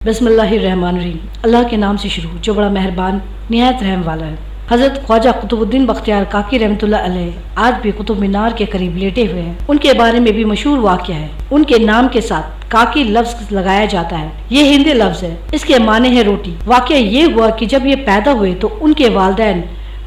बिस्मिल्लाहिर्रहमानिर्रहीम। अल्लाह के नाम से शुरू जो बड़ा मेहरबान निहायत रहम वाला है। हज़रत ख्वाजा कुतुबुद्दीन बख्तियार काकी रहमतुल्लाह अलैह आज भी कुतुब मीनार के करीब लेटे हुए हैं। उनके बारे में भी मशहूर वाक़या है। उनके नाम के साथ काकी लफ्ज़ लगाया जाता है। ये हिंदी लफ्ज़ है, इसके माने है रोटी। वाक़या ये हुआ कि जब ये पैदा हुए तो उनके वालिदैन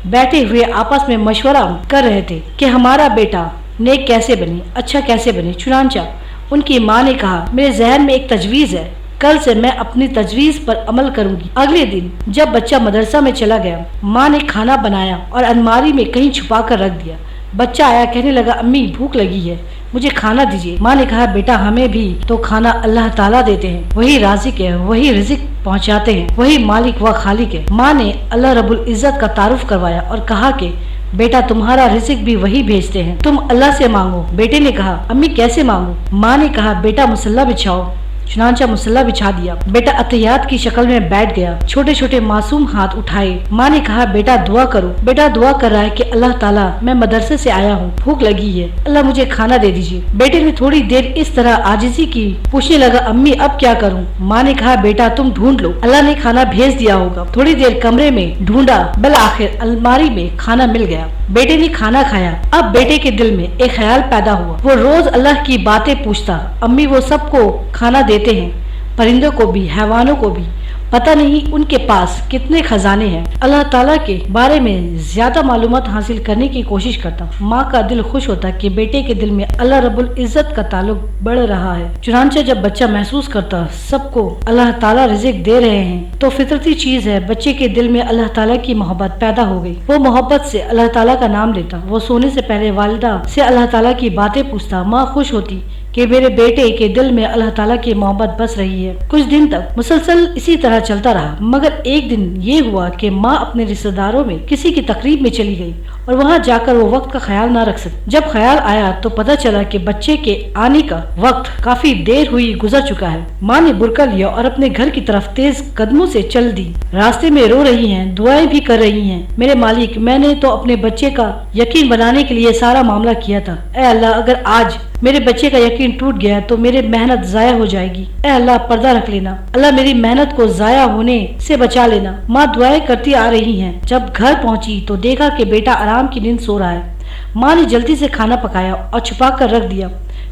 बैठे हुए आपस में मशवरा कर रहे थे कि हमारा बेटा नेक कैसे बने, अच्छा कैसे बने। चुनांचा उनकी माँ ने कहा, मेरे जहन में एक तजवीज़ है, कल से मैं अपनी तजवीज़ पर अमल करूंगी। अगले दिन जब बच्चा मदरसा में चला गया, माँ ने खाना बनाया और अलमारी में कहीं छुपा कर रख दिया। बच्चा आया, कहने लगा, अम्मी भूख लगी है, मुझे खाना दीजिए। माँ ने कहा, बेटा हमें भी तो खाना अल्लाह ताला देते हैं, वही राज़िक है, वही रिज़्क पहुँचाते हैं, वही मालिक व खालिक है। माँ ने अल्लाह रब्बुल इज़्ज़त का तारुफ करवाया और कहा कि बेटा तुम्हारा रिज़्क भी वही भेजते हैं, तुम अल्लाह से मांगो। बेटे ने कहा, अम्मी कैसे मांगू? माँ ने कहा, बेटा मुसल्ला बिछाओ। चुनांचा मुसल्ला बिछा दिया। बेटा अतहियात की शक्ल में बैठ गया, छोटे छोटे मासूम हाथ उठाए। माँ ने कहा, बेटा दुआ करो। बेटा दुआ कर रहा है कि अल्लाह ताला मैं मदरसे से आया हूँ, भूख लगी है, अल्लाह मुझे खाना दे दीजिए। बेटे ने थोड़ी देर इस तरह आजिज़ी की, पूछने लगा, अम्मी अब क्या करूँ? माँ ने कहा, बेटा तुम ढूंढ लो, अल्लाह ने खाना भेज दिया होगा। थोड़ी देर कमरे में ढूंढा, बल आखिर अलमारी में खाना मिल गया। बेटे ने खाना खाया। अब बेटे के दिल में एक ख्याल पैदा हुआ, वो रोज अल्लाह की बातें पूछता। अम्मी वो सबको खाना देते हैं, परिंदों को भी, हैवानों को भी, पता नहीं उनके पास कितने खजाने हैं। अल्लाह ताला के बारे में ज्यादा मालूमात हासिल करने की कोशिश करता। माँ का दिल खुश होता कि बेटे के दिल में अल्लाह रब्बुल इज़्ज़त का ताल्लुक बढ़ रहा है। चुनांचे जब बच्चा महसूस करता सबको अल्लाह ताला रिज़्क दे रहे हैं तो फितरती चीज है, बच्चे के दिल में अल्लाह ताला की मोहब्बत पैदा हो गई। वो मोहब्बत से अल्लाह ताला का नाम लेता। वो सोने से पहले वालिदा से अल्लाह ताला की बातें पूछता। माँ खुश होती कि मेरे बेटे के दिल में अल्लाह ताला की मोहब्बत बस रही है। कुछ दिन तक मुसलसल इसी तरह चलता रहा, मगर एक दिन ये हुआ कि माँ अपने रिश्तेदारों में किसी की तकरीब में चली गई और वहाँ जाकर वो वक्त का ख्याल ना रख सकी। जब ख्याल आया तो पता चला कि बच्चे के आने का वक्त काफी देर हुई गुजर चुका है। माँ ने बुरका लिया और अपने घर की तरफ तेज कदमों से चल दी। रास्ते में रो रही हैं, दुआएं भी कर रही हैं। मेरे मालिक, मैंने तो अपने बच्चे का यकीन बनाने के लिए सारा मामला किया था। ऐ अल्लाह, अगर आज मेरे बच्चे का यकीन टूट गया तो मेरी मेहनत जाया हो जाएगी। ऐ अल्लाह पर्दा रख लेना, अल्लाह मेरी मेहनत को जाया होने से बचा लेना। माँ दुआएं करती आ रही हैं। जब घर पहुंची तो देखा कि बेटा आराम की नींद सो रहा है। माँ ने जल्दी से खाना पकाया और छुपा कर रख दिया।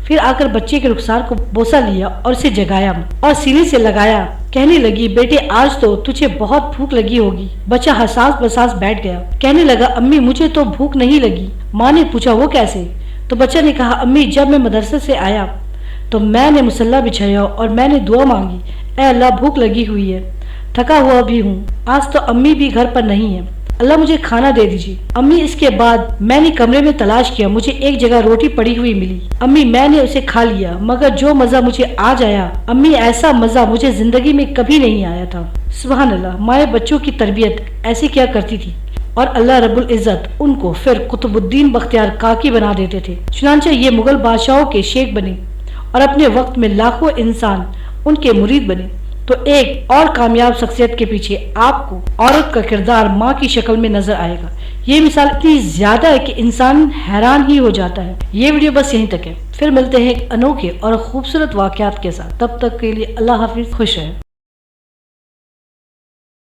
फिर आकर बच्चे के रुखसार को बोसा लिया और उसे जगाया और सीने से लगाया। कहने लगी, बेटे आज तो तुझे बहुत भूख लगी होगी। बच्चा हसास बसास बैठ गया। कहने लगा, अम्मी मुझे तो भूख नहीं लगी। माँ ने पूछा, वो कैसे? तो बच्चा ने कहा, अम्मी जब मैं मदरसे से आया तो मैंने मुसल्ला बिछाया और मैंने दुआ मांगी, ऐ अल्लाह भूख लगी हुई है, थका हुआ भी हूँ, आज तो अम्मी भी घर पर नहीं है, अल्लाह मुझे खाना दे दीजिए। अम्मी इसके बाद मैंने कमरे में तलाश किया, मुझे एक जगह रोटी पड़ी हुई मिली। अम्मी मैंने उसे खा लिया, मगर जो मज़ा मुझे आज आया, अम्मी ऐसा मज़ा मुझे जिंदगी में कभी नहीं आया था। सुभान अल्लाह, माए बच्चों की तरबियत ऐसे क्या करती थी और अल्लाह रब्बुल इज़्ज़त उनको फिर कुतुबुद्दीन बख्तियार काकी बना देते थे। चुनांचे ये मुगल बादशाहों के शेख बने और अपने वक्त में लाखों इंसान उनके मुरीद बने। तो एक और कामयाब शख्सियत के पीछे आपको औरत का किरदार माँ की शक्ल में नजर आएगा। ये मिसाल इतनी ज्यादा है कि इंसान हैरान ही हो जाता है। ये वीडियो बस यहीं तक है, फिर मिलते हैं एक अनोखे और खूबसूरत वाकयात के साथ। तब तक के लिए अल्लाह हाफिज, खुश रहे।